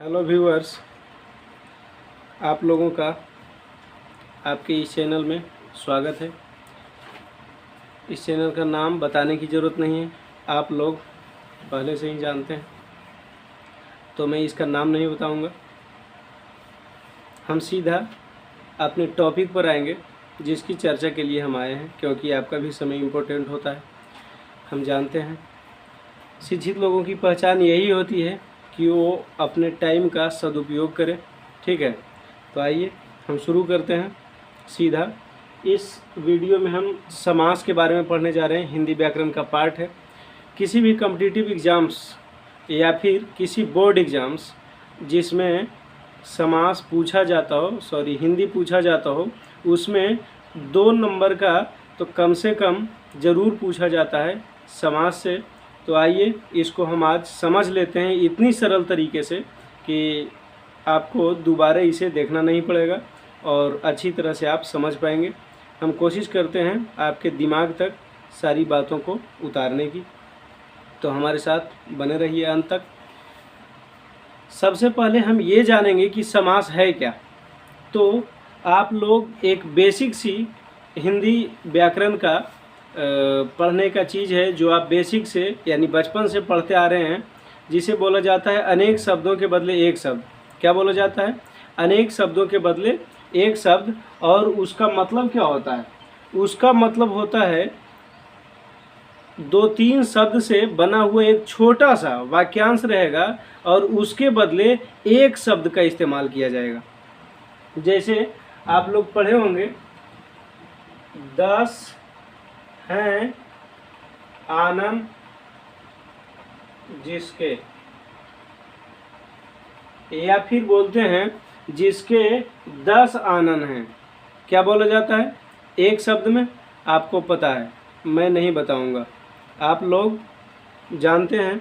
Hello viewers, आप लोगों का आपके इस चैनल में स्वागत है। इस चैनल का नाम बताने की ज़रूरत नहीं है, आप लोग पहले से ही जानते हैं, तो मैं इसका नाम नहीं बताऊंगा। हम सीधा अपने टॉपिक पर आएंगे जिसकी चर्चा के लिए हम आए हैं, क्योंकि आपका भी समय इम्पोर्टेंट होता है। हम जानते हैं शिक्षित लोगों की पहचान यही होती है कि वो अपने टाइम का सदुपयोग करें। ठीक है, तो आइए हम शुरू करते हैं सीधा। इस वीडियो में हम समास के बारे में पढ़ने जा रहे हैं। हिंदी व्याकरण का पार्ट है। किसी भी कॉम्पिटिटिव एग्ज़ाम्स या फिर किसी बोर्ड एग्ज़ाम्स जिसमें समास पूछा जाता हो, हिंदी पूछा जाता हो, उसमें 2 नंबर का तो कम से कम ज़रूर पूछा जाता है समास से। तो आइए इसको हम आज समझ लेते हैं इतनी सरल तरीके से कि आपको दोबारा इसे देखना नहीं पड़ेगा और अच्छी तरह से आप समझ पाएंगे। हम कोशिश करते हैं आपके दिमाग तक सारी बातों को उतारने की, तो हमारे साथ बने रहिए अंत तक। सबसे पहले हम ये जानेंगे कि समास है क्या। तो आप लोग एक बेसिक सी हिंदी व्याकरण का पढ़ने का चीज़ है जो आप बेसिक से यानी बचपन से पढ़ते आ रहे हैं, जिसे बोला जाता है अनेक शब्दों के बदले एक शब्द। क्या बोला जाता है? अनेक शब्दों के बदले एक शब्द। और उसका मतलब क्या होता है? उसका मतलब होता है 2-3 शब्द से बना हुआ एक छोटा सा वाक्यांश रहेगा और उसके बदले एक शब्द का इस्तेमाल किया जाएगा। जैसे आप लोग पढ़े होंगे 10 हैं आनंद जिसके, या फिर बोलते हैं जिसके 10 आनंद हैं। क्या बोला जाता है एक शब्द में? आपको पता है, मैं नहीं बताऊंगा, आप लोग जानते हैं।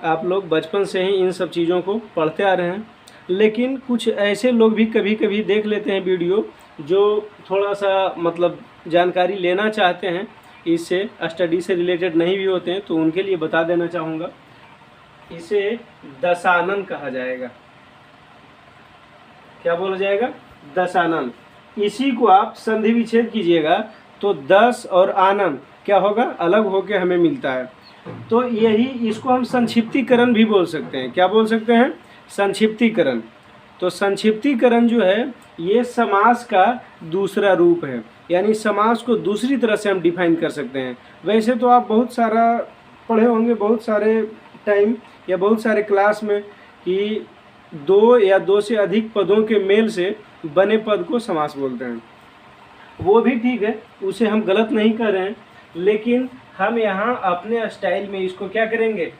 आप लोग बचपन से ही इन सब चीज़ों को पढ़ते आ रहे हैं। लेकिन कुछ ऐसे लोग भी कभी कभी देख लेते हैं वीडियो जो थोड़ा सा मतलब जानकारी लेना चाहते हैं, इससे स्टडी से रिलेटेड नहीं भी होते हैं, तो उनके लिए बता देना चाहूँगा, इसे दशानन कहा जाएगा। क्या बोला जाएगा? दशानन। इसी को आप संधि विच्छेद कीजिएगा तो 10 और आनंद क्या होगा? अलग होके हमें मिलता है। तो यही, इसको हम संक्षिप्तीकरण भी बोल सकते हैं। क्या बोल सकते हैं? संक्षिप्तीकरण। तो संक्षिप्तीकरण जो है ये समास का दूसरा रूप है, यानी समास को दूसरी तरह से हम डिफाइन कर सकते हैं। वैसे तो आप बहुत सारा पढ़े होंगे, बहुत सारे टाइम या बहुत सारे क्लास में, कि 2 या 2 से अधिक पदों के मेल से बने पद को समास बोलते हैं। वो भी ठीक है, उसे हम गलत नहीं कर रहे हैं, लेकिन हम यहाँ अपने स्टाइल में इसको क्या करेंगे?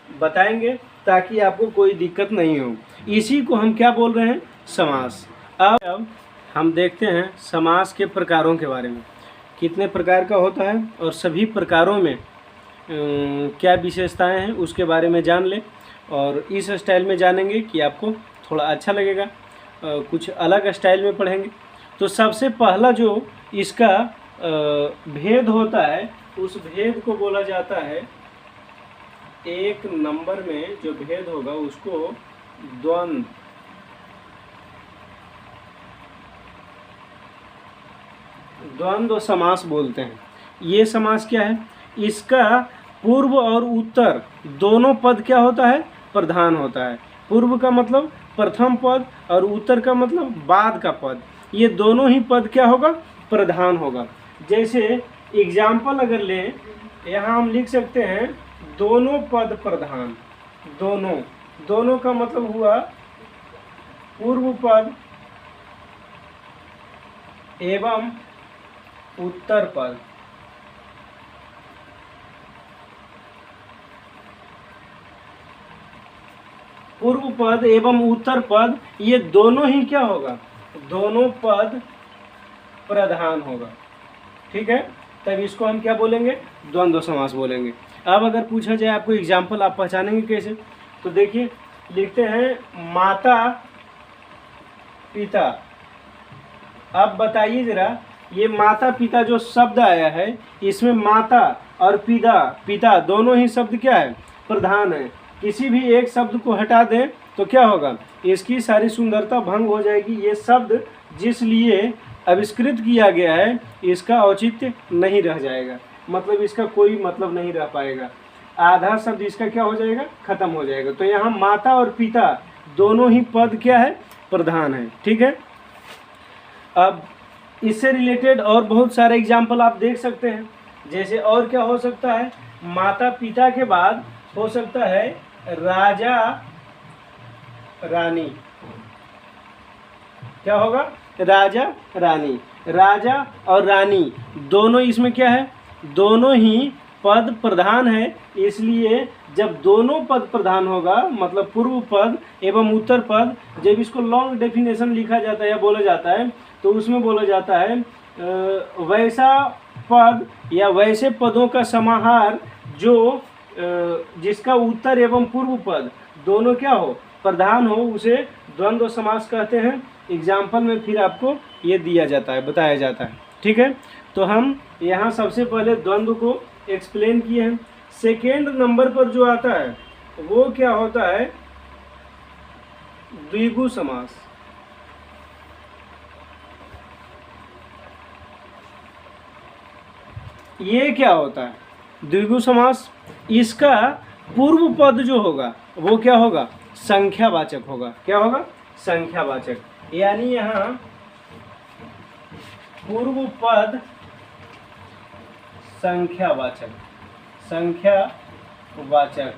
बताएंगे, ताकि आपको कोई दिक्कत नहीं हो। इसी को हम क्या बोल रहे हैं? समास। अब हम देखते हैं समास के प्रकारों के बारे में, कितने प्रकार का होता है और सभी प्रकारों में क्या विशेषताएं हैं उसके बारे में जान लें। और इस स्टाइल में जानेंगे कि आपको थोड़ा अच्छा लगेगा, कुछ अलग स्टाइल में पढ़ेंगे। तो सबसे पहला जो इसका भेद होता है, उस भेद को बोला जाता है, एक नंबर में जो भेद होगा उसको द्वंद्व, द्वंद्व समास बोलते हैं। ये समास क्या है? इसका पूर्व और उत्तर दोनों पद क्या होता है? प्रधान होता है। पूर्व का मतलब प्रथम पद और उत्तर का मतलब बाद का पद, ये दोनों ही पद क्या होगा? प्रधान होगा। जैसे एग्जाम्पल अगर लें, यहाँ हम लिख सकते हैं दोनों पद प्रधान। दोनों का मतलब हुआ पूर्व पद एवं उत्तर पद। पूर्व पद एवं उत्तर पद, ये दोनों ही क्या होगा? दोनों पद प्रधान होगा। ठीक है, तब इसको हम क्या बोलेंगे? द्वंद्व समास बोलेंगे। अब अगर पूछा जाए आपको एग्जाम्पल, आप पहचानेंगे कैसे? तो देखिए, लिखते हैं माता पिता। अब बताइए जरा, ये माता पिता जो शब्द आया है, इसमें माता और पिता दोनों ही शब्द क्या है? प्रधान है। किसी भी एक शब्द को हटा दें तो क्या होगा, इसकी सारी सुंदरता भंग हो जाएगी। ये शब्द जिस लिए आविष्कृत किया गया है इसका औचित्य नहीं रह जाएगा, मतलब इसका कोई मतलब नहीं रह पाएगा, आधा शब्द इसका क्या हो जाएगा, खत्म हो जाएगा। तो यहाँ माता और पिता दोनों ही पद क्या है, प्रधान है। ठीक है, अब इससे रिलेटेड और बहुत सारे एग्जाम्पल आप देख सकते हैं। जैसे और क्या हो सकता है, माता पिता के बाद हो सकता है राजा रानी। क्या होगा, राजा रानी। राजा और रानी दोनों इसमें क्या है, दोनों ही पद प्रधान है, इसलिए जब दोनों पद प्रधान होगा, मतलब पूर्व पद एवं उत्तर पद, जब इसको लॉन्ग डेफिनेशन लिखा जाता है या बोला जाता है तो उसमें बोला जाता है वैसा पद या वैसे पदों का समाहार जो जिसका उत्तर एवं पूर्व पद दोनों क्या हो, प्रधान हो, उसे द्वंद्व समास कहते हैं। एग्जाम्पल में फिर आपको ये दिया जाता है, बताया जाता है। ठीक है, तो हम यहाँ सबसे पहले द्वंद्व को एक्सप्लेन किए हैं। सेकेंड नंबर पर जो आता है वो क्या होता है, द्विगु समास। ये क्या होता है, द्विगु समास। इसका पूर्व पद जो होगा वो क्या होगा, संख्यावाचक होगा। क्या होगा, संख्यावाचक। यानी यहाँ पूर्व पद संख्यावाचक। संख्यावाचक,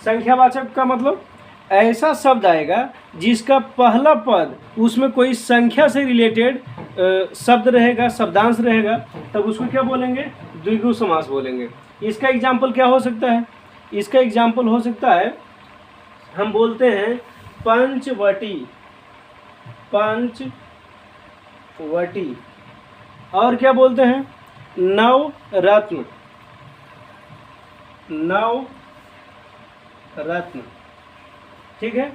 संख्यावाचक का मतलब ऐसा शब्द आएगा जिसका पहला पद उसमें कोई संख्या से रिलेटेड शब्द रहेगा, शब्दांश रहेगा, तब उसको क्या बोलेंगे, द्विगु समास बोलेंगे। इसका एग्जाम्पल क्या हो सकता है, इसका एग्जाम्पल हो सकता है, हम बोलते हैं पंचवटी। पंचवटी। और क्या बोलते हैं, नवरत्न। नवरत्न। ठीक है,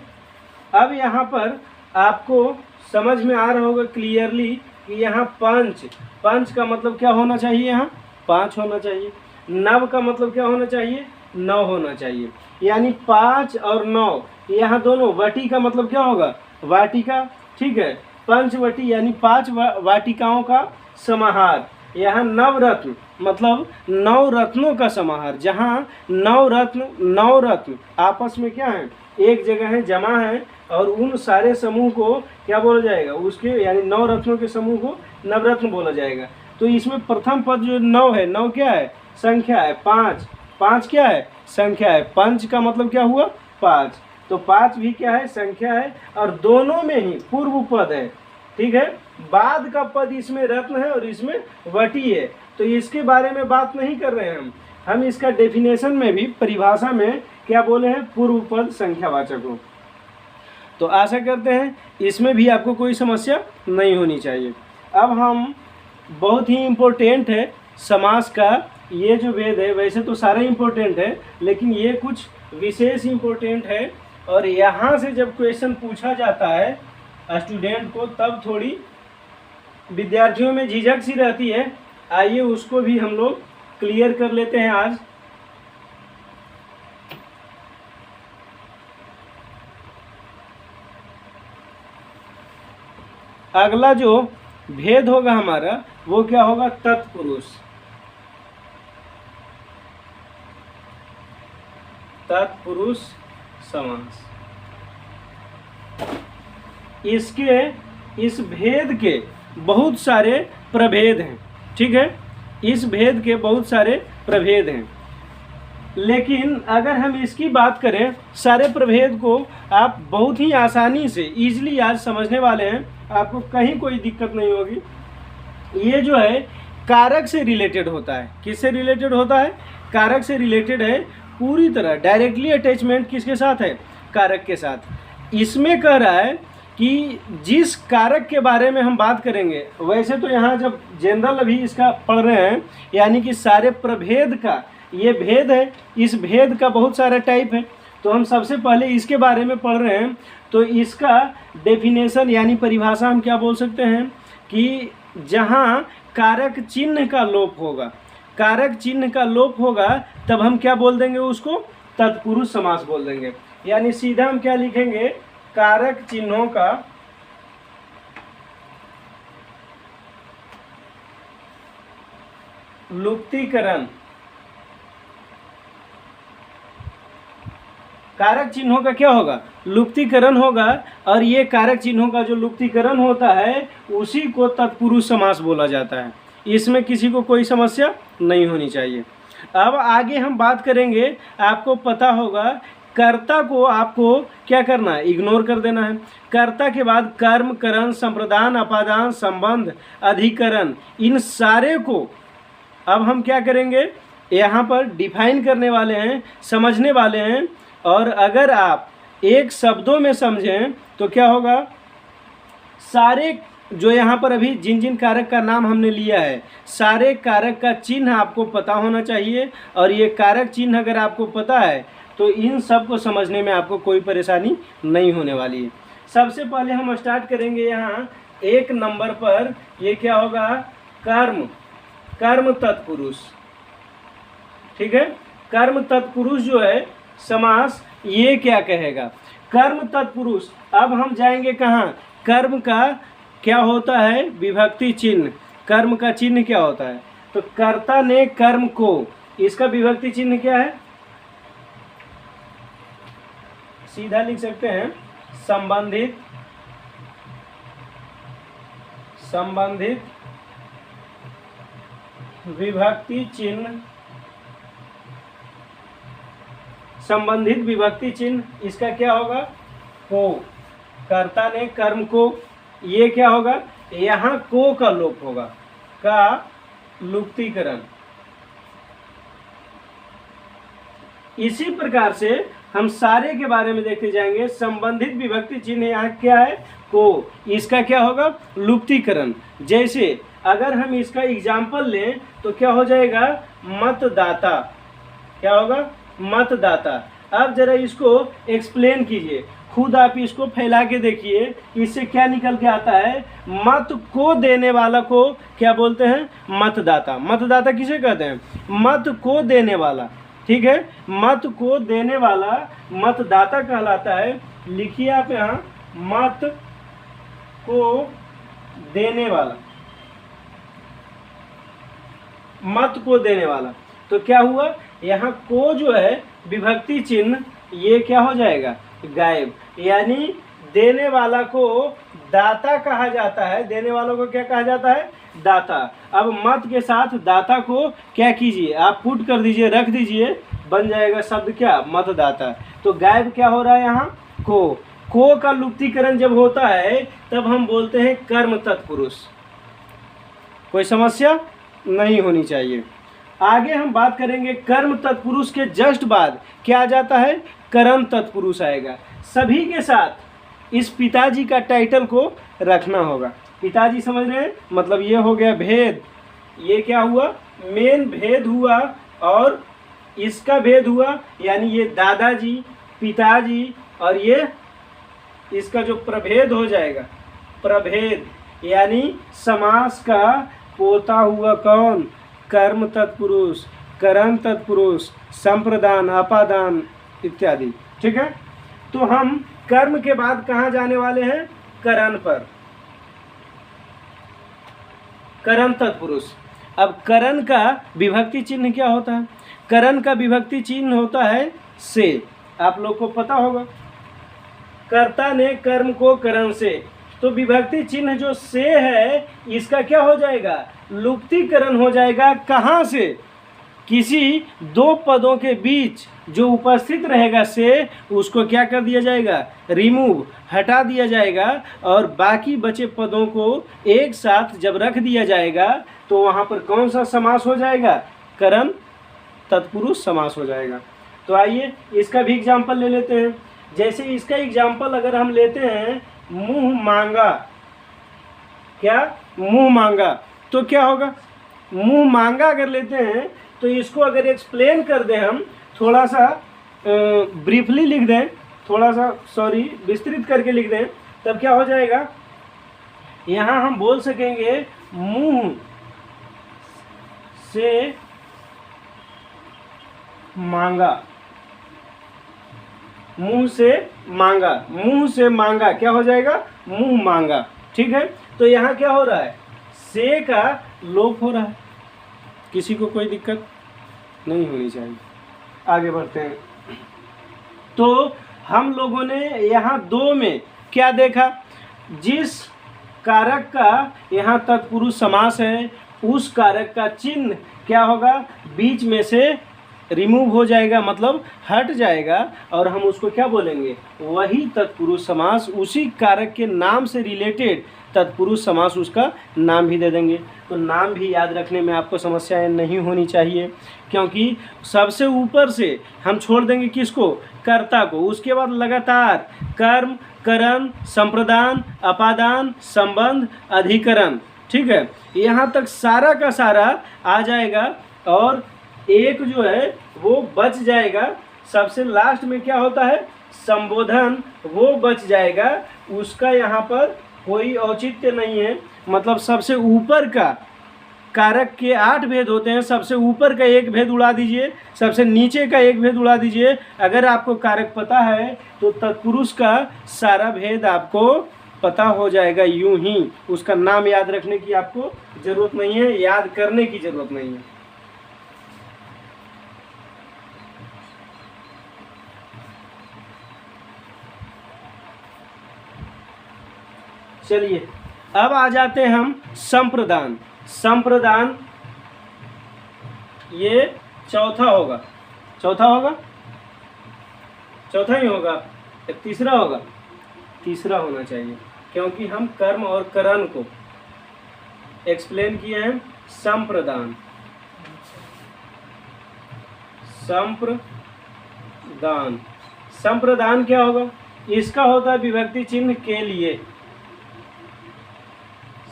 अब यहाँ पर आपको समझ में आ रहा होगा क्लियरली कि यहाँ पंच, पंच का मतलब क्या होना चाहिए, यहाँ 5 होना चाहिए। नव का मतलब क्या होना चाहिए, 9 होना चाहिए। यानी 5 और 9, यहाँ दोनों, वटी का मतलब क्या होगा, वाटिका। ठीक है, पंचवटी यानी 5 वाटिकाओं का समाहार। यहाँ नवरत्न मतलब 9 रत्नों का समाहार, जहाँ 9 रत्न आपस में क्या है, एक जगह है, जमा है, और उन सारे समूह को क्या बोला जाएगा, उसके यानी 9 रत्नों के समूह को नवरत्न बोला जाएगा। तो इसमें प्रथम पद जो 9 है, 9 क्या है, संख्या है। 5 क्या है, संख्या है। पंच का मतलब क्या हुआ, 5, तो 5 भी क्या है, संख्या है, और दोनों में ही पूर्व पद है। ठीक है, बाद का पद इसमें रत्न है और इसमें वटी है, तो इसके बारे में बात नहीं कर रहे हैं हम इसका डेफिनेशन में भी, परिभाषा में क्या बोले हैं, पूर्व पद संख्यावाचक हो। तो आशा करते हैं इसमें भी आपको कोई समस्या नहीं होनी चाहिए। अब हम बहुत ही इम्पोर्टेंट है समास का ये जो वेद है, वैसे तो सारे इम्पोर्टेंट है लेकिन ये कुछ विशेष इम्पोर्टेंट है, और यहाँ से जब क्वेश्चन पूछा जाता है स्टूडेंट को तब थोड़ी विद्यार्थियों में झिझक सी रहती है। आइए उसको भी हम लोग क्लियर कर लेते हैं आज। अगला जो भेद होगा हमारा वो क्या होगा, तत्पुरुष। तत्पुरुष समास। इस भेद के बहुत सारे प्रभेद हैं। ठीक है, इस भेद के बहुत सारे प्रभेद हैं, लेकिन अगर हम इसकी बात करें, सारे प्रभेद को आप बहुत ही आसानी से इजीली आज समझने वाले हैं, आपको कहीं कोई दिक्कत नहीं होगी। ये जो है कारक से रिलेटेड होता है। किससे रिलेटेड होता है, कारक से रिलेटेड है पूरी तरह। डायरेक्टली अटैचमेंट किसके साथ है, कारक के साथ। इसमें कह रहा है कि जिस कारक के बारे में हम बात करेंगे, वैसे तो यहाँ जब जनरल अभी इसका पढ़ रहे हैं, यानी कि सारे प्रभेद का ये भेद है, इस भेद का बहुत सारा टाइप है, तो हम सबसे पहले इसके बारे में पढ़ रहे हैं। तो इसका डेफिनेशन यानी परिभाषा हम क्या बोल सकते हैं कि जहाँ कारक चिन्ह का लोप होगा, कारक चिन्ह का लोप होगा, तब हम क्या बोल देंगे उसको, तत्पुरुष समास बोल देंगे। यानी सीधा हम क्या लिखेंगे, कारक चिन्हों का लुप्तीकरण, कारक चिन्हों का क्या होगा, लुप्तीकरण होगा। और ये कारक चिन्हों का जो लुप्तीकरण होता है उसी को तत्पुरुष समास बोला जाता है। इसमें किसी को कोई समस्या नहीं होनी चाहिए। अब आगे हम बात करेंगे, आपको पता होगा कर्ता को आपको क्या करना है, इग्नोर कर देना है। कर्ता के बाद कर्म, करण, संप्रदान, अपादान, संबंध, अधिकरण, इन सारे को अब हम क्या करेंगे, यहाँ पर डिफाइन करने वाले हैं, समझने वाले हैं। और अगर आप एक शब्दों में समझें तो क्या होगा, सारे जो यहाँ पर अभी जिन जिन कारक का नाम हमने लिया है, सारे कारक का चिन्ह आपको पता होना चाहिए। और ये कारक चिन्ह अगर आपको पता है तो इन सब को समझने में आपको कोई परेशानी नहीं होने वाली है। सबसे पहले हम स्टार्ट करेंगे यहाँ 1 नंबर पर, ये क्या होगा, कर्म, कर्म तत्पुरुष। ठीक है, कर्म तत्पुरुष जो है समास, ये क्या कहेगा, कर्म तत्पुरुष। अब हम जाएंगे कहाँ, कर्म का क्या होता है, विभक्ति चिन्ह। कर्म का चिन्ह क्या होता है, तो कर्ता ने कर्म को, इसका विभक्ति चिन्ह क्या है, सीधा लिख सकते हैं, संबंधित, संबंधित विभक्ति चिन्ह, संबंधित विभक्ति चिन्ह। इसका क्या होगा, को, कर्ता ने कर्म को, ये क्या होगा, यहाँ को का लोप होगा, का लुप्तीकरण। इसी प्रकार से हम सारे के बारे में देखते जाएंगे। संबंधित विभक्ति चिन्ह यहाँ क्या है, को, इसका क्या होगा, लुप्तीकरण। जैसे अगर हम इसका एग्जाम्पल लें तो क्या हो जाएगा, मतदाता, क्या होगा, मतदाता। अब जरा इसको एक्सप्लेन कीजिए, खुद आप इसको फैला के देखिए, इससे क्या निकल के आता है, मत को देने वाला को क्या बोलते हैं, मतदाता। मतदाता किसे कहते हैं, मत को देने वाला। ठीक है, मत को देने वाला मतदाता कहलाता है। लिखिए आप यहाँ, मत को देने वाला, मत को देने वाला। तो क्या हुआ, यहाँ को जो है विभक्ति चिन्ह, ये क्या हो जाएगा, गायब। यानी देने वाला को दाता कहा जाता है, देने वालों को क्या कहा जाता है, दाता। अब मत के साथ दाता को क्या कीजिए, आप पुट कर दीजिए, रख दीजिए, बन जाएगा शब्द क्या, मतदाता। तो गायब क्या हो रहा है यहाँ, को का लुप्तीकरण जब होता है तब हम बोलते हैं कर्म तत्पुरुष। कोई समस्या नहीं होनी चाहिए। आगे हम बात करेंगे, कर्म तत्पुरुष के जस्ट बाद क्या आ जाता है, कर्म तत्पुरुष आएगा। सभी के साथ इस पिताजी का टाइटल को रखना होगा। पिताजी समझ रहे हैं, मतलब ये हो गया भेद, ये क्या हुआ, मेन भेद हुआ, और इसका भेद हुआ, यानी ये दादाजी, पिताजी, और ये इसका जो प्रभेद हो जाएगा, प्रभेद, यानी समास का पोता हुआ कौन, कर्म तत्पुरुष, करण तत्पुरुष, संप्रदान, अपादान इत्यादि। ठीक है, तो हम कर्म के बाद कहाँ जाने वाले हैं, करण पर, करण तत्पुरुष। अब करण का विभक्ति चिन्ह क्या होता है, करण का विभक्ति चिन्ह होता है से, आप लोग को पता होगा। कर्ता ने कर्म को करण से, तो विभक्ति चिन्ह जो से है इसका क्या हो जाएगा, लुप्तीकरण हो जाएगा। कहाँ से, किसी दो पदों के बीच जो उपस्थित रहेगा से, उसको क्या कर दिया जाएगा, रिमूव, हटा दिया जाएगा, और बाकी बचे पदों को एक साथ जब रख दिया जाएगा तो वहाँ पर कौन सा समास हो जाएगा, करण तत्पुरुष समास हो जाएगा। तो आइए इसका भी एग्जाम्पल ले लेते हैं। जैसे इसका एग्जाम्पल अगर हम लेते हैं, मुंह मांगा, क्या, मुंह मांगा, तो क्या होगा, मुंह मांगा अगर लेते हैं तो इसको अगर एक्सप्लेन कर दें हम, थोड़ा सा ब्रीफली लिख दें, थोड़ा सा सॉरी विस्तृत करके लिख दें, तब क्या हो जाएगा, यहाँ हम बोल सकेंगे मुंह से मांगा। मुंह से मांगा, मुंह से मांगा क्या हो जाएगा, मुंह मांगा। ठीक है, तो यहाँ क्या हो रहा है, से का लोप हो रहा है। किसी को कोई दिक्कत नहीं होनी चाहिए। आगे बढ़ते हैं। तो हम लोगों ने यहाँ दो में क्या देखा, जिस कारक का यहाँ तत्पुरुष समास है उस कारक का चिन्ह क्या होगा, बीच में से रिमूव हो जाएगा, मतलब हट जाएगा, और हम उसको क्या बोलेंगे, वही तत्पुरुष समास, उसी कारक के नाम से रिलेटेड तत्पुरुष समास, उसका नाम भी दे देंगे। तो नाम भी याद रखने में आपको समस्याएं नहीं होनी चाहिए, क्योंकि सबसे ऊपर से हम छोड़ देंगे किसको, कर्ता को, उसके बाद लगातार कर्म, करण, संप्रदान, अपादान, संबंध, अधिकरण। ठीक है, यहाँ तक सारा का सारा आ जाएगा, और एक जो है वो बच जाएगा। सबसे लास्ट में क्या होता है, संबोधन, वो बच जाएगा, उसका यहाँ पर कोई औचित्य नहीं है। मतलब सबसे ऊपर का कारक के 8 भेद होते हैं, सबसे ऊपर का एक भेद उड़ा दीजिए, सबसे नीचे का एक भेद उड़ा दीजिए। अगर आपको कारक पता है तो तत्पुरुष का सारा भेद आपको पता हो जाएगा यूं ही। उसका नाम याद रखने की आपको ज़रूरत नहीं है, याद करने की ज़रूरत नहीं है। चलिए अब आ जाते हैं हम संप्रदान। संप्रदान ये चौथा होगा, चौथा होगा, चौथा ही होगा या तीसरा होगा, तीसरा होना चाहिए, क्योंकि हम कर्म और करण को एक्सप्लेन किए हैं। संप्रदान, संप्रदान, संप्रदान क्या होगा, इसका होता है विभक्ति चिन्ह के लिए,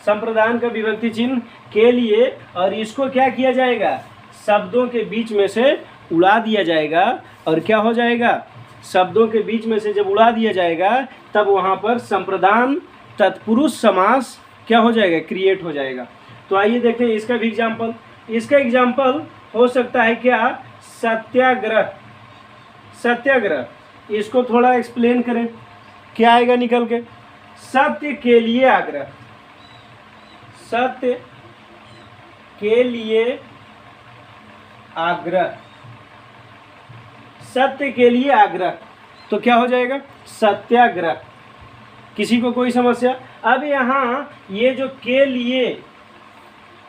संप्रदान का विभक्ति चिन्ह के लिए, और इसको क्या किया जाएगा, शब्दों के बीच में से उड़ा दिया जाएगा। और क्या हो जाएगा, शब्दों के बीच में से जब उड़ा दिया जाएगा तब वहाँ पर संप्रदान तत्पुरुष समास क्या हो जाएगा, क्रिएट हो जाएगा। तो आइए देखते हैं इसका भी एग्जाम्पल। इसका एग्जाम्पल हो सकता है क्या, सत्याग्रह। सत्याग्रह, इसको थोड़ा एक्सप्लेन करें, क्या आएगा निकल के, सत्य के लिए आग्रह, सत्य के लिए आग्रह, सत्य के लिए आग्रह, तो क्या हो जाएगा, सत्याग्रह। किसी को कोई समस्या। अब यहाँ ये जो के लिए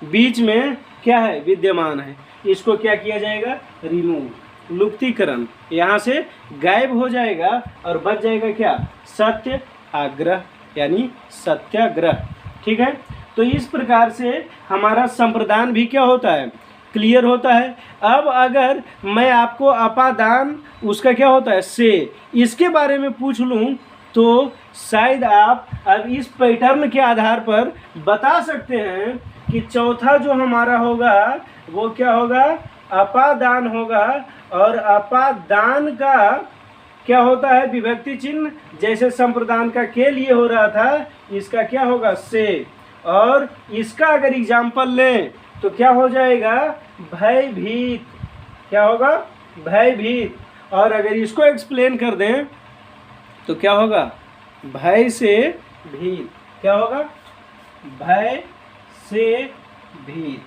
बीच में क्या है, विद्यमान है, इसको क्या किया जाएगा, रिमूव, लुप्तीकरण, यहाँ से गायब हो जाएगा और बच जाएगा क्या, सत्य आग्रह यानी सत्याग्रह। ठीक है, तो इस प्रकार से हमारा संप्रदान भी क्या होता है, क्लियर होता है। अब अगर मैं आपको अपादान उसका क्या होता है, से, इसके बारे में पूछ लूँ तो शायद आप अब इस पैटर्न के आधार पर बता सकते हैं कि चौथा जो हमारा होगा वो क्या होगा, अपादान होगा। और अपादान का क्या होता है, विभक्ति चिन्ह, जैसे संप्रदान का के लिए हो रहा था, इसका क्या होगा, से। और इसका अगर एग्जाम्पल लें तो क्या हो जाएगा, भयभीत, क्या होगा, भयभीत। और अगर इसको एक्सप्लेन कर दें तो क्या होगा, भय से भीत, क्या होगा, भय से भीत।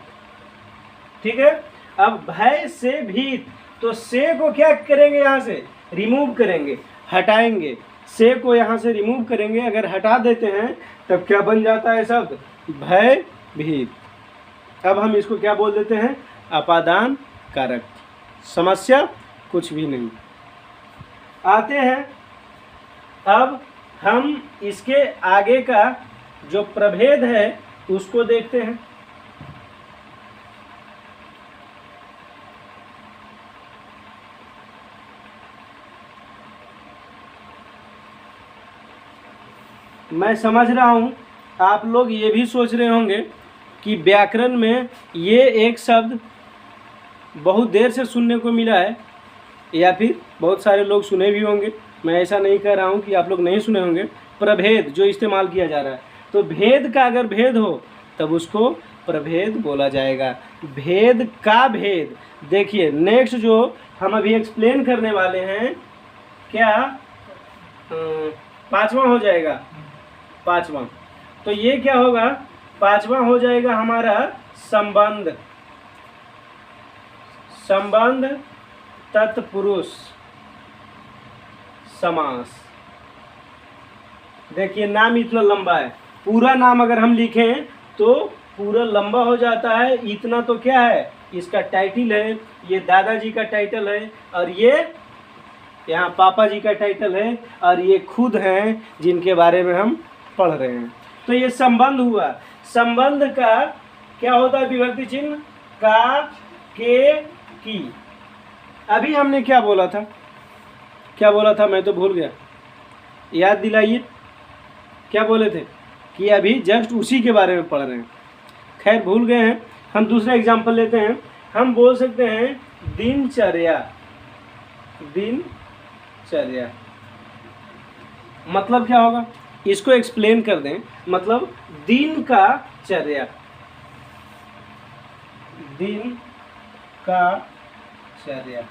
ठीक है, अब भय से भीत, तो से को क्या करेंगे, यहाँ से रिमूव करेंगे, हटाएंगे, से को यहाँ से रिमूव करेंगे। अगर हटा देते हैं तब क्या बन जाता है शब्द, भय भीत। अब हम इसको क्या बोल देते हैं, अपादान कारक। समस्या कुछ भी नहीं। आते हैं अब हम इसके आगे का जो प्रभेद है उसको देखते हैं। मैं समझ रहा हूँ आप लोग ये भी सोच रहे होंगे कि व्याकरण में ये एक शब्द बहुत देर से सुनने को मिला है, या फिर बहुत सारे लोग सुने भी होंगे। मैं ऐसा नहीं कह रहा हूँ कि आप लोग नहीं सुने होंगे। प्रभेद जो इस्तेमाल किया जा रहा है, तो भेद का अगर भेद हो तब उसको प्रभेद बोला जाएगा। भेद का भेद। देखिए नेक्स्ट जो हम अभी एक्सप्लेन करने वाले हैं, क्या पांचवा हो जाएगा, पांचवा। तो ये क्या होगा, पांचवा हो जाएगा हमारा संबंध, संबंध तत्पुरुष समास। देखिए नाम इतना लंबा है, पूरा नाम अगर हम लिखें तो पूरा लंबा हो जाता है। इतना तो क्या है, इसका टाइटल है, ये दादाजी का टाइटल है, और ये यहाँ पापा जी का टाइटल है, और ये खुद हैं जिनके बारे में हम पढ़ रहे हैं। तो ये संबंध हुआ। संबंध का क्या होता है, विभक्ति चिन्ह का, के, की। अभी हमने क्या बोला था, क्या बोला था, मैं तो भूल गया, याद दिलाइए। क्या बोले थे कि अभी जस्ट उसी के बारे में पढ़ रहे हैं। खैर भूल गए हैं। हम दूसरा एग्जाम्पल लेते हैं। हम बोल सकते हैं दिनचर्या, दिनचर्या मतलब क्या होगा, इसको एक्सप्लेन कर दें। मतलब दिन का चर्या, दिन का चर्या,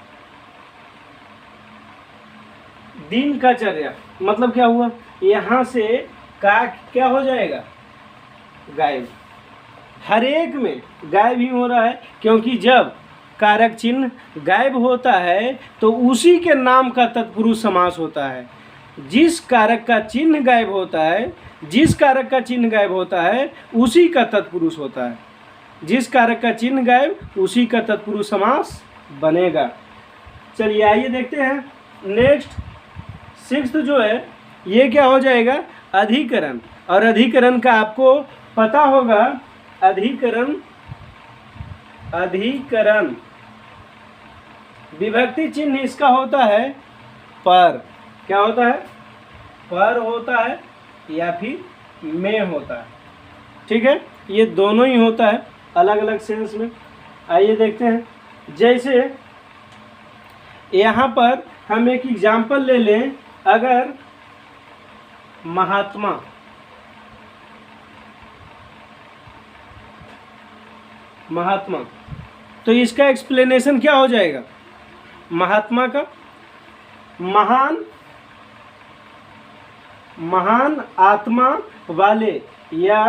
दिन का चर्या मतलब क्या हुआ, यहाँ से का क्या हो जाएगा, गायब। हर एक में गायब ही हो रहा है, क्योंकि जब कारक चिन्ह गायब होता है तो उसी के नाम का तत्पुरुष समास होता है। जिस कारक का चिन्ह गायब होता है, जिस कारक का चिन्ह गायब होता है उसी का तत्पुरुष होता है। जिस कारक का चिन्ह गायब उसी का तत्पुरुष समास बनेगा। चलिए आइए देखते हैं नेक्स्ट। सिक्स्थ जो है ये क्या हो जाएगा, अधिकरण। और अधिकरण का आपको पता होगा, अधिकरण, अधिकरण विभक्ति चिन्ह इसका होता है पर। क्या होता है, पर होता है या फिर में होता है। ठीक है, ये दोनों ही होता है अलग अलग सेंस में। आइए देखते हैं। जैसे यहाँ पर हम एक एग्जाम्पल ले लें। अगर महात्मा, महात्मा, तो इसका एक्सप्लेनेशन क्या हो जाएगा, महात्मा का महान, महान आत्मा वाले या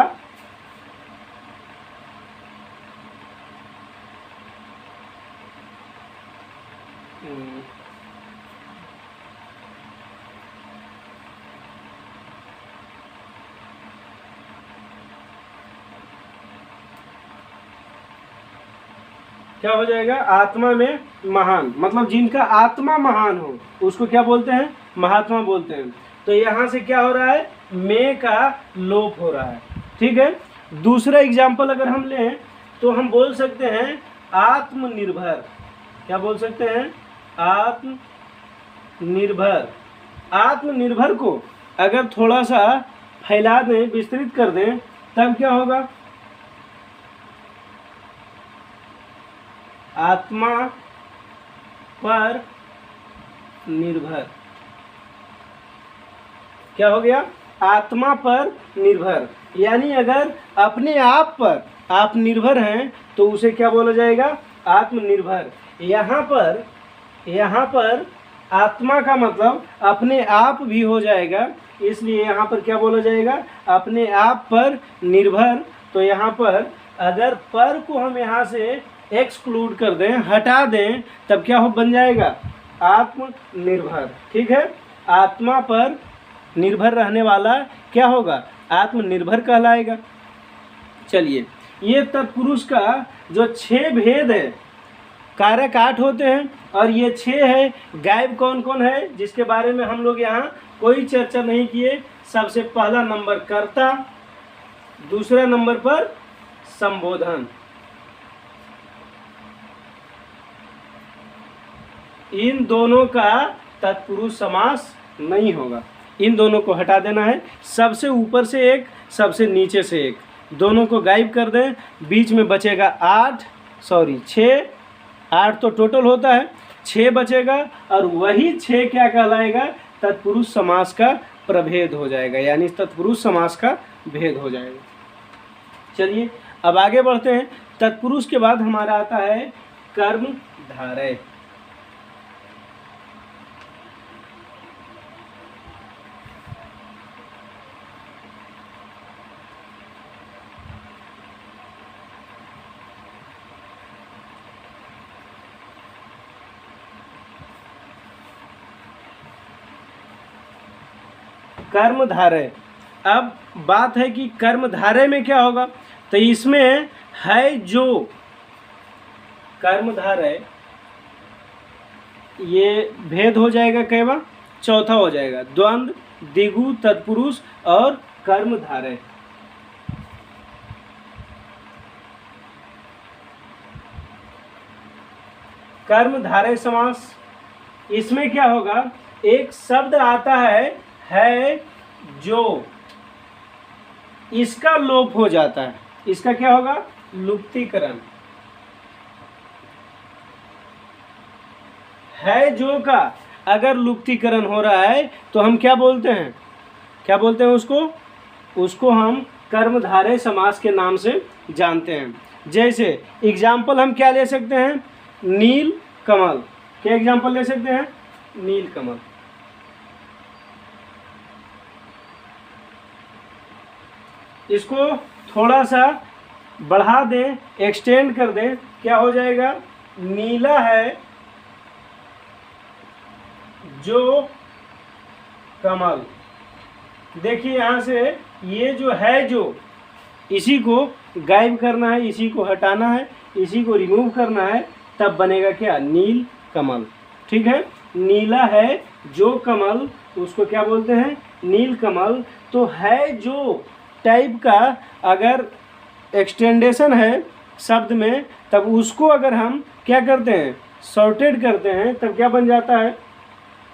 क्या हो जाएगा, आत्मा में महान, मतलब जिनका आत्मा महान हो उसको क्या बोलते हैं, महात्मा बोलते हैं। तो यहाँ से क्या हो रहा है, में का लोप हो रहा है। ठीक है, दूसरा एग्जाम्पल अगर हम लें तो हम बोल सकते हैं आत्मनिर्भर। क्या बोल सकते हैं, आत्मनिर्भर। आत्मनिर्भर को अगर थोड़ा सा फैला दें, विस्तृत कर दें, तब क्या होगा, आत्मा पर निर्भर। क्या हो गया, आत्मा पर निर्भर। यानी अगर अपने आप पर आप निर्भर हैं तो उसे क्या बोला जाएगा, आत्मनिर्भर। यहाँ पर आत्मा का मतलब अपने आप भी हो जाएगा, इसलिए यहाँ पर क्या बोला जाएगा, अपने आप पर निर्भर। तो यहाँ पर अगर पर को हम यहाँ से एक्सक्लूड कर दें, हटा दें, तब क्या हो बन जाएगा, आत्मनिर्भर। ठीक है, आत्मा पर निर्भर रहने वाला क्या होगा, आत्मनिर्भर कहलाएगा। चलिए, ये तत्पुरुष का जो 6 भेद है, कारक 8 होते हैं और ये 6 है। गायब कौन कौन है जिसके बारे में हम लोग यहाँ कोई चर्चा नहीं किए। सबसे पहला नंबर कर्ता, दूसरा नंबर पर संबोधन। इन दोनों का तत्पुरुष समास नहीं होगा, इन दोनों को हटा देना है। सबसे ऊपर से एक, सबसे नीचे से एक, दोनों को गायब कर दें। बीच में बचेगा 6, 8 तो टोटल होता है, 6 बचेगा और वही 6 क्या कहलाएगा, तत्पुरुष समास का प्रभेद हो जाएगा, यानी तत्पुरुष समास का भेद हो जाएगा। चलिए अब आगे बढ़ते हैं। तत्पुरुष के बाद हमारा आता है कर्मधारय। कर्मधारय। अब बात है कि कर्मधारय में क्या होगा, तो इसमें है जो कर्मधारय, ये भेद हो जाएगा कैवा, चौथा हो जाएगा, द्वंद्व, द्विगु, तत्पुरुष और कर्मधारय। कर्मधारय समास, इसमें क्या होगा, एक शब्द आता है जो, इसका लोप हो जाता है, इसका क्या होगा, लुप्तीकरण। है जो का अगर लुप्तीकरण हो रहा है तो हम क्या बोलते हैं, क्या बोलते हैं उसको हम कर्मधारय समास के नाम से जानते हैं। जैसे एग्जाम्पल हम क्या ले सकते हैं, नील कमल, क्या एग्जाम्पल ले सकते हैं, नील कमल। इसको थोड़ा सा बढ़ा दें, एक्सटेंड कर दें, क्या हो जाएगा, नीला है जो कमल। देखिए यहाँ से ये जो है जो, इसी को गायब करना है, इसी को हटाना है, इसी को रिमूव करना है, तब बनेगा क्या, नील कमल। ठीक है, नीला है जो कमल, उसको क्या बोलते हैं, नील कमल। तो है जो टाइप का अगर एक्सटेंडेशन है शब्द में, तब उसको अगर हम क्या करते हैं, सॉर्टेड करते हैं, तब क्या बन जाता है,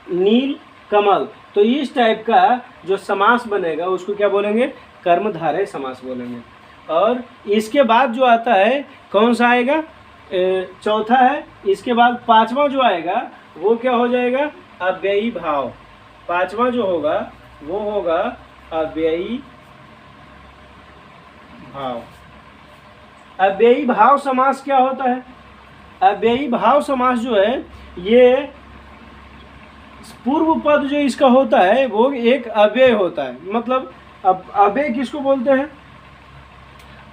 नील कमल। तो इस टाइप का जो समास बनेगा उसको क्या बोलेंगे, कर्मधारय समास बोलेंगे। और इसके बाद जो आता है कौन सा आएगा, चौथा है। इसके बाद पांचवा जो आएगा वो क्या हो जाएगा, अव्ययी भाव। पांचवा जो होगा वो होगा अव्ययी भाव। अव्ययी भाव समास क्या होता है, अव्ययी भाव समास जो है, ये पूर्व पद जो इसका होता है वो एक अव्यय होता है। मतलब अब अव्यय किसको बोलते हैं,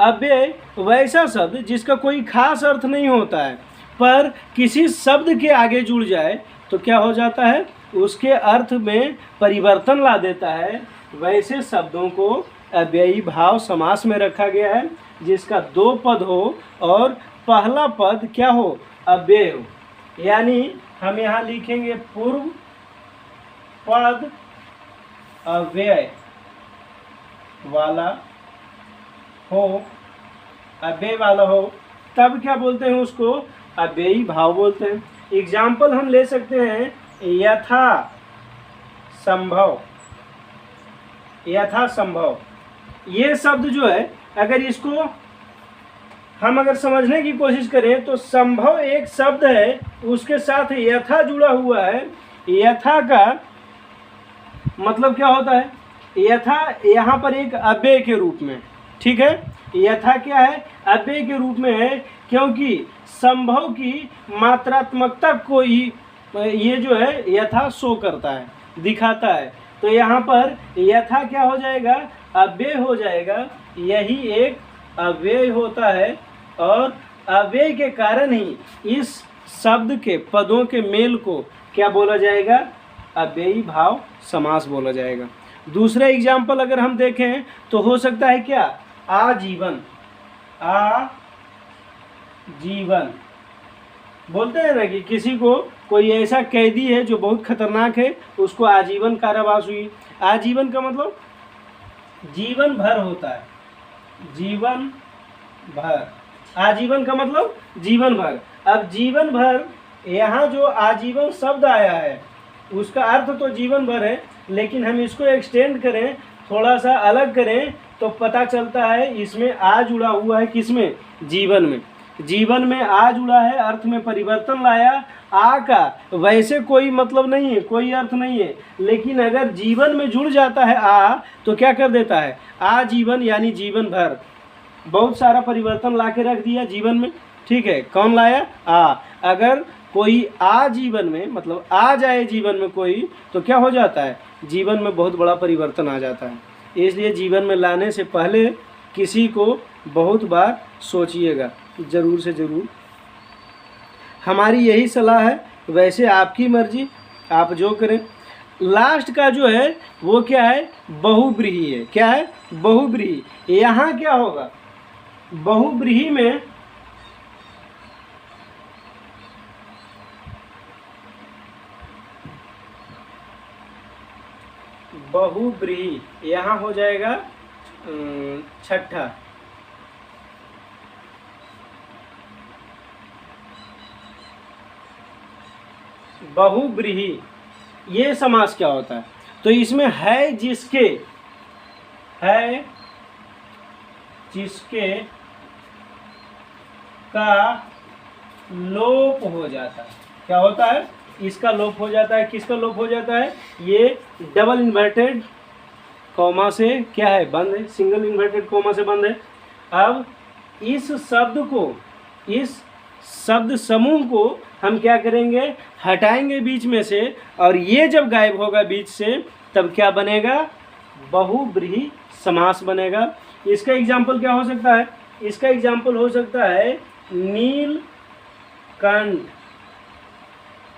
अव्यय वैसा शब्द जिसका कोई खास अर्थ नहीं होता है, पर किसी शब्द के आगे जुड़ जाए तो क्या हो जाता है, उसके अर्थ में परिवर्तन ला देता है। वैसे शब्दों को अव्ययी भाव समास में रखा गया है, जिसका दो पद हो और पहला पद क्या हो, अव्यय हो। यानी हम यहाँ लिखेंगे पूर्व पद अव्यय वाला हो, अव्यय वाला हो, तब क्या बोलते हैं, उसको अव्ययी भाव बोलते हैं। एग्जाम्पल हम ले सकते हैं, यथा संभव। यथा संभव ये शब्द जो है, अगर इसको हम अगर समझने की कोशिश करें तो संभव एक शब्द है, उसके साथ यथा जुड़ा हुआ है। यथा का मतलब क्या होता है, यथा यहाँ पर एक अव्यय के रूप में, ठीक है, यथा क्या है, अव्यय के रूप में है, क्योंकि संभव की मात्रात्मकता को ही ये जो है यथा शो करता है, दिखाता है। तो यहाँ पर यथा क्या हो जाएगा, अव्यय हो जाएगा। यही एक अव्यय होता है और अव्यय के कारण ही इस शब्द के पदों के मेल को क्या बोला जाएगा, अव्ययी भाव समास बोला जाएगा। दूसरा एग्जाम्पल अगर हम देखें तो हो सकता है क्या, आजीवन। आजीवन बोलते हैं ना कि किसी को कोई ऐसा कैदी है जो बहुत खतरनाक है, उसको आजीवन कारावास हुई। आजीवन का मतलब जीवन भर होता है, जीवन भर। आजीवन का मतलब जीवन भर। अब जीवन भर, यहाँ जो आजीवन शब्द आया है उसका अर्थ तो जीवन भर है, लेकिन हम इसको एक्सटेंड करें, थोड़ा सा अलग करें, तो पता चलता है इसमें आ जुड़ा हुआ है, किसमें, जीवन में। जीवन में आ जुड़ा है, अर्थ में परिवर्तन लाया। आ का वैसे कोई मतलब नहीं है, कोई अर्थ नहीं है, लेकिन अगर जीवन में जुड़ जाता है आ, तो क्या कर देता है, आजीवन यानी जीवन भर। बहुत सारा परिवर्तन ला के रख दिया जीवन में, ठीक है, कौन लाया, आ। अगर कोई आ जीवन में, मतलब आ जाए जीवन में कोई, तो क्या हो जाता है, जीवन में बहुत बड़ा परिवर्तन आ जाता है। इसलिए जीवन में लाने से पहले किसी को बहुत बार सोचिएगा, ज़रूर से ज़रूर। हमारी यही सलाह है, वैसे आपकी मर्जी, आप जो करें। लास्ट का जो है वो क्या है, बहुव्रीहि है। क्या है, बहुव्रीहि। यहाँ क्या होगा, बहुव्रीहि में बहुव्रीहि यहाँ हो जाएगा छठा। बहुव्रीहि ये समास क्या होता है, तो इसमें है जिसके, है जिसके का लोप हो जाता है। क्या होता है, इसका लोप हो जाता है। किसका लोप हो जाता है, ये डबल इन्वर्टेड कॉमा से क्या है, बंद है, सिंगल इन्वर्टेड कॉमा से बंद है। अब इस शब्द को, इस शब्द समूह को हम क्या करेंगे, हटाएंगे बीच में से, और ये जब गायब होगा बीच से तब क्या बनेगा, बहुव्रीहि समास बनेगा। इसका एग्जाम्पल क्या हो सकता है, इसका एग्जाम्पल हो सकता है नीलकंठ।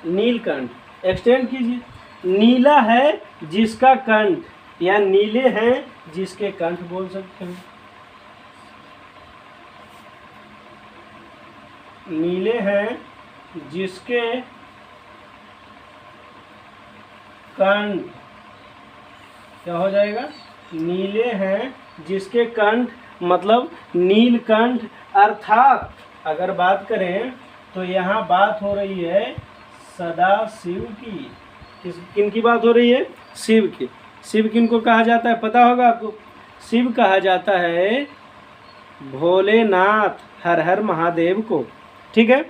नीलकंठ एक्सटेंड कीजिए, नीला है जिसका कंठ, या नीले हैं जिसके कंठ बोल सकते हैं। नीले हैं जिसके कंठ, क्या हो जाएगा, नीले हैं जिसके कंठ, मतलब नीलकंठ। अर्थात अगर बात करें तो यहाँ बात हो रही है सदाशिव की। किन की बात हो रही है, शिव की। शिव किनको कहा जाता है पता होगा आपको, शिव कहा जाता है भोलेनाथ, हर हर महादेव को। ठीक है,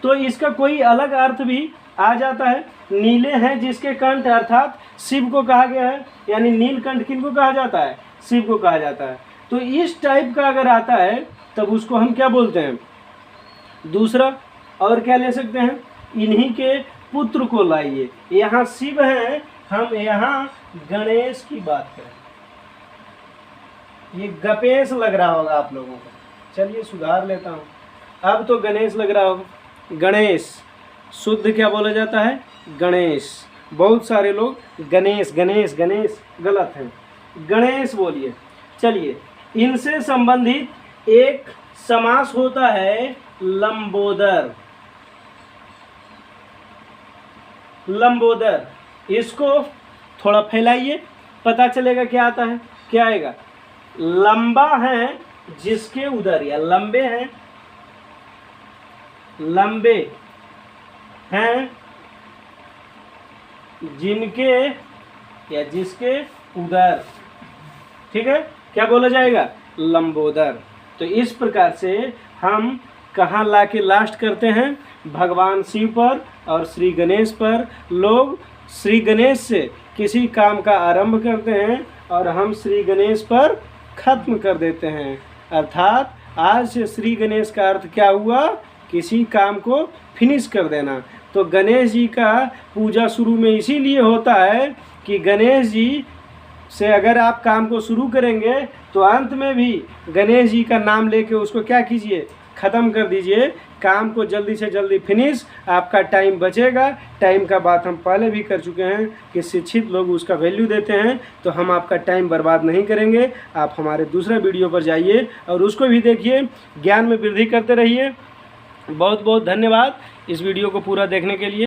तो इसका कोई अलग अर्थ भी आ जाता है। नीले हैं जिसके कंठ अर्थात शिव को कहा गया है, यानी नीलकंठ किनको कहा जाता है, शिव को कहा जाता है। तो इस टाइप का अगर आता है तब उसको हम क्या बोलते हैं, दूसरा और क्या ले सकते हैं, इन्हीं के पुत्र को लाइए। यहाँ शिव है, हम यहाँ गणेश की बात करें। ये गपेश लग रहा होगा आप लोगों को, चलिए सुधार लेता हूँ। अब तो गणेश लग रहा होगा। गणेश शुद्ध क्या बोला जाता है, गणेश। बहुत सारे लोग गणेश गणेश गणेश गलत है, गणेश बोलिए। चलिए, इनसे संबंधित एक समास होता है लंबोदर। लंबोदर, इसको थोड़ा फैलाइए, पता चलेगा क्या आता है, क्या आएगा। लंबा है जिसके उदर, या लंबे हैं, लंबे हैं जिनके या जिसके उदर। ठीक है, क्या बोला जाएगा, लंबोदर। तो इस प्रकार से हम कहाँ लाके लास्ट करते हैं, भगवान शिव पर और श्री गणेश पर। लोग श्री गणेश से किसी काम का आरंभ करते हैं और हम श्री गणेश पर खत्म कर देते हैं। अर्थात आज से श्री गणेश का अर्थ क्या हुआ, किसी काम को फिनिश कर देना। तो गणेश जी का पूजा शुरू में इसीलिए होता है कि गणेश जी से अगर आप काम को शुरू करेंगे तो अंत में भी गणेश जी का नाम लेके उसको क्या कीजिए, ख़त्म कर दीजिए। काम को जल्दी से जल्दी फिनिश, आपका टाइम बचेगा। टाइम का बात हम पहले भी कर चुके हैं कि शिक्षित लोग उसका वैल्यू देते हैं, तो हम आपका टाइम बर्बाद नहीं करेंगे। आप हमारे दूसरा वीडियो पर जाइए और उसको भी देखिए, ज्ञान में वृद्धि करते रहिए। बहुत बहुत धन्यवाद इस वीडियो को पूरा देखने के लिए।